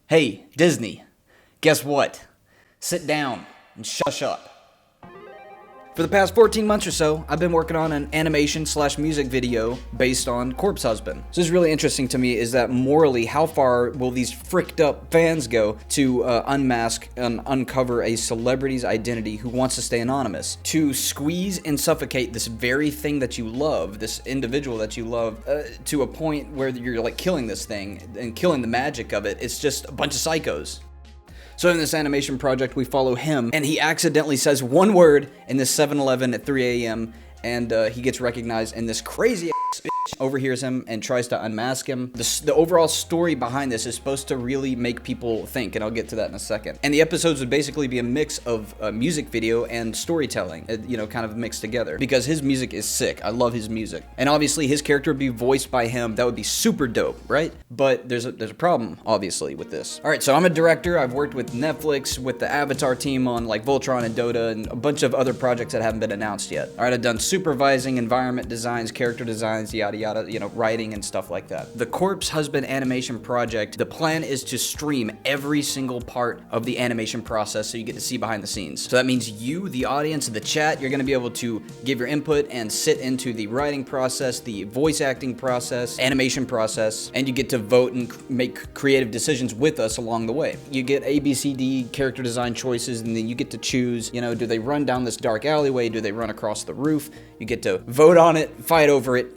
Hey, Disney, guess what? Sit down and shush up. For the past 14 months or so, I've been working on an animation/music video based on Corpse Husband. So this is really interesting to me is that morally, how far will these fricked up fans go to unmask and uncover a celebrity's identity who wants to stay anonymous? To squeeze and suffocate this very thing that you love, this individual that you love, to a point where you're like killing this thing and killing the magic of it. It's just a bunch of psychos. So in this animation project, we follow him, and he accidentally says one word in this 7-Eleven at 3 a.m., and he gets recognized, and this crazy ass bitch overhears him and tries to unmask him. The overall story behind this is supposed to really make people think, and I'll get to that in a second. And the episodes would basically be a mix of music video and storytelling, kind of mixed together, because his music is sick. I love his music. And obviously, his character would be voiced by him. That would be super dope, right? But there's a problem, obviously, with this. All right, so I'm a director. I've worked with Netflix, with the Avatar team on like Voltron and Dota, and a bunch of other projects that haven't been announced yet. All right, I've done supervising, environment designs, character designs, yada yada, writing and stuff like that. The Corpse Husband animation project, the plan is to stream every single part of the animation process so you get to see behind the scenes. So that means you, the audience, the chat, you're gonna be able to give your input and sit into the writing process, the voice acting process, animation process, and you get to vote and make creative decisions with us along the way. You get A, B, C, D character design choices, and then you get to choose, do they run down this dark alleyway? Do they run across the roof? You get to vote on it, fight over it,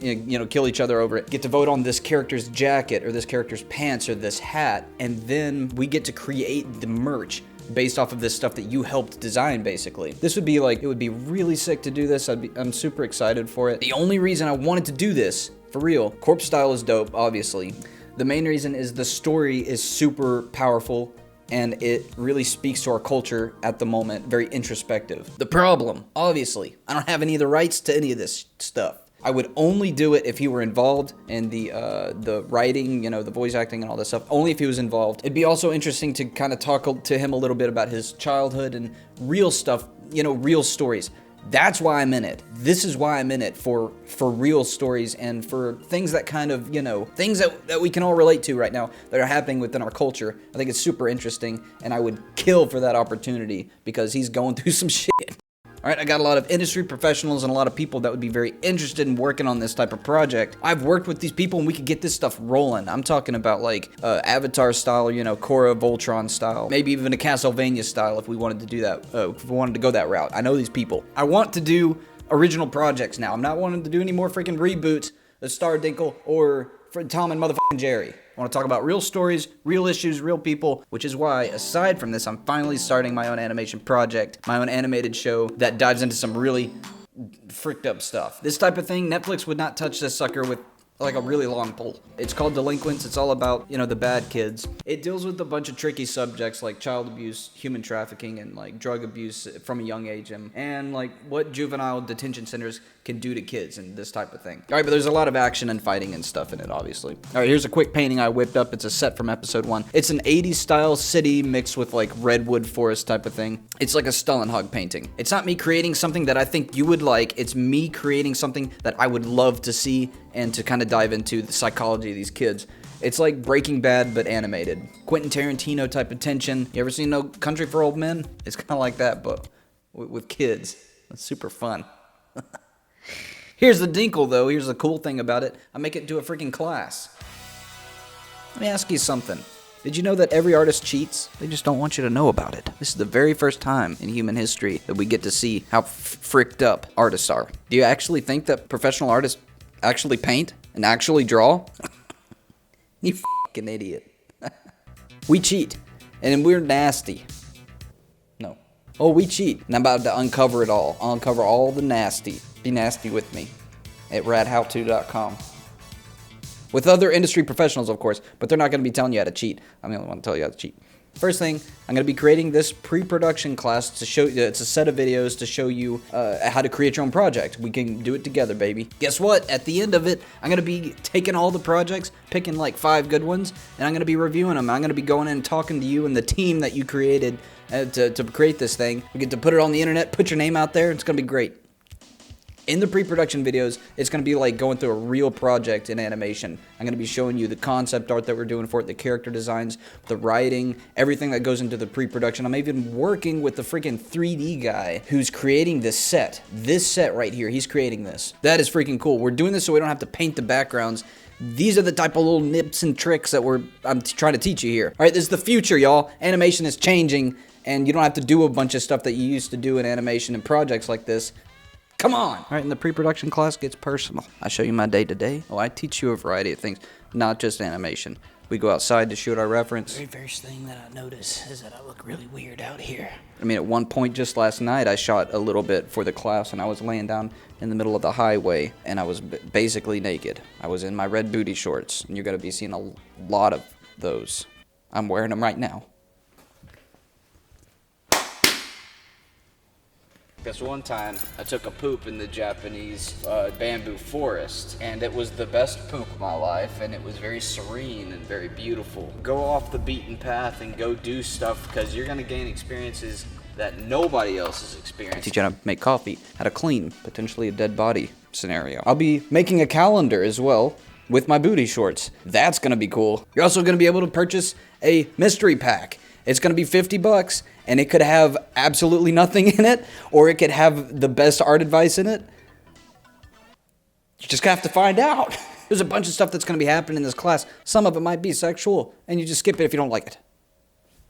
kill each other over it. Get to vote on this character's jacket or this character's pants or this hat, and then we get to create the merch based off of this stuff that you helped design, basically. This would be it would be really sick to do this. I'm super excited for it. The only reason I wanted to do this, for real, Corpse style is dope, obviously. The main reason is the story is super powerful, and it really speaks to our culture at the moment, very introspective. The problem, obviously, I don't have any of the rights to any of this stuff. I would only do it if he were involved in the writing, the voice acting and all that stuff, only if he was involved. It'd be also interesting to kind of talk to him a little bit about his childhood and real stuff, real stories. That's why I'm in it. This is why I'm in it, for real stories and for things that kind of, things that we can all relate to right now that are happening within our culture. I think it's super interesting, and I would kill for that opportunity because he's going through some shit. All right, I got a lot of industry professionals and a lot of people that would be very interested in working on this type of project. I've worked with these people and we could get this stuff rolling. I'm talking about Avatar style, Korra, Voltron style, maybe even a Castlevania style if we wanted to do that, if we wanted to go that route. I know these people. I want to do original projects now. I'm not wanting to do any more freaking reboots of Stardinkle or Tom and motherfucking Jerry. I want to talk about real stories, real issues, real people, which is why, aside from this, I'm finally starting my own animation project, my own animated show that dives into some really fricked up stuff. This type of thing, Netflix would not touch this sucker with like a really long pole. It's called Delinquents. It's all about, the bad kids. It deals with a bunch of tricky subjects like child abuse, human trafficking, and like drug abuse from a young age, and like what juvenile detention centers can do to kids and this type of thing. All right, but there's a lot of action and fighting and stuff in it, obviously. All right, here's a quick painting I whipped up. It's a set from episode 1. It's an 80s style city mixed with like redwood forest type of thing. It's like a Stollenhog painting. It's not me creating something that I think you would like. It's me creating something that I would love to see and to kind of dive into the psychology of these kids. It's like Breaking Bad, but animated. Quentin Tarantino type of tension. You ever seen No Country for Old Men? It's kind of like that, but with kids. It's super fun. Here's the dinkle, though. Here's the cool thing about it. I make it into a freaking class. Let me ask you something. Did you know that every artist cheats? They just don't want you to know about it. This is the very first time in human history that we get to see how fricked up artists are. Do you actually think that professional artists actually paint and actually draw? You fucking idiot. We cheat, and we're nasty. No. Oh, we cheat, and I'm about to uncover it all. I'll uncover all the nasty. Be nasty with me at radhowto.com. With other industry professionals, of course, but they're not going to be telling you how to cheat. I'm the only one to tell you how to cheat. First thing, I'm going to be creating this pre-production class to show you, it's a set of videos to show you how to create your own project. We can do it together, baby. Guess what? At the end of it, I'm going to be taking all the projects, picking like 5 good ones, and I'm going to be reviewing them. I'm going to be going in and talking to you and the team that you created to create this thing. We get to put it on the internet, put your name out there. It's going to be great. In the pre-production videos, it's going to be like going through a real project in animation. I'm going to be showing you the concept art that we're doing for it, the character designs, the writing, everything that goes into the pre-production. I'm even working with the freaking 3D guy who's creating this set. This set right here, he's creating this. That is freaking cool. We're doing this so we don't have to paint the backgrounds. These are the type of little nips and tricks that I'm trying to teach you here. All right, this is the future, y'all. Animation is changing, and you don't have to do a bunch of stuff that you used to do in animation and projects like this. Come on! All right, and the pre-production class gets personal. I show you my day-to-day. Oh, I teach you a variety of things, not just animation. We go outside to shoot our reference. The very first thing that I notice is that I look really weird out here. I mean, at one point just last night, I shot a little bit for the class, and I was laying down in the middle of the highway, and I was basically naked. I was in my red booty shorts, and you're going to be seeing a lot of those. I'm wearing them right now. Because one time, I took a poop in the Japanese bamboo forest, and it was the best poop of my life, and it was very serene and very beautiful. Go off the beaten path and go do stuff, because you're going to gain experiences that nobody else has experienced. Teach you how to make coffee, how to clean, potentially a dead body scenario. I'll be making a calendar as well with my booty shorts. That's going to be cool. You're also going to be able to purchase a mystery pack. It's going to be $50, and it could have absolutely nothing in it, or it could have the best art advice in it. You just have to find out. There's a bunch of stuff that's going to be happening in this class. Some of it might be sexual, and you just skip it if you don't like it.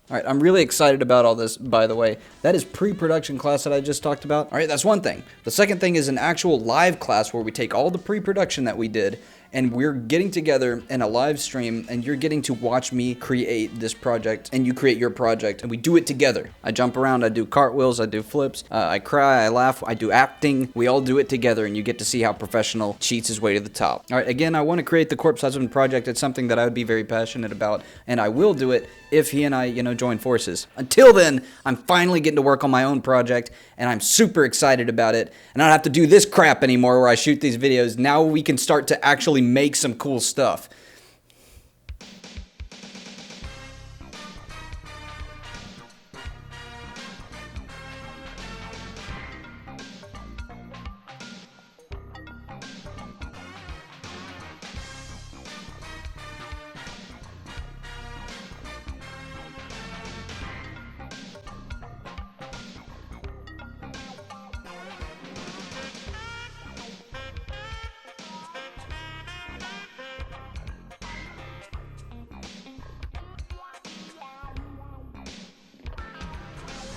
All right, I'm really excited about all this, by the way. That is pre-production class that I just talked about. All right, that's one thing. The second thing is an actual live class where we take all the pre-production that we did, and we're getting together in a live stream, and you're getting to watch me create this project, and you create your project, and we do it together. I jump around, I do cartwheels, I do flips, I cry, I laugh, I do acting. We all do it together, and you get to see how professional cheats his way to the top. All right, again, I want to create the Corpse Husband project. It's something that I would be very passionate about, and I will do it if he and I, join forces. Until then, I'm finally getting to work on my own project, and I'm super excited about it, and I don't have to do this crap anymore where I shoot these videos. Now we can start to actually make some cool stuff.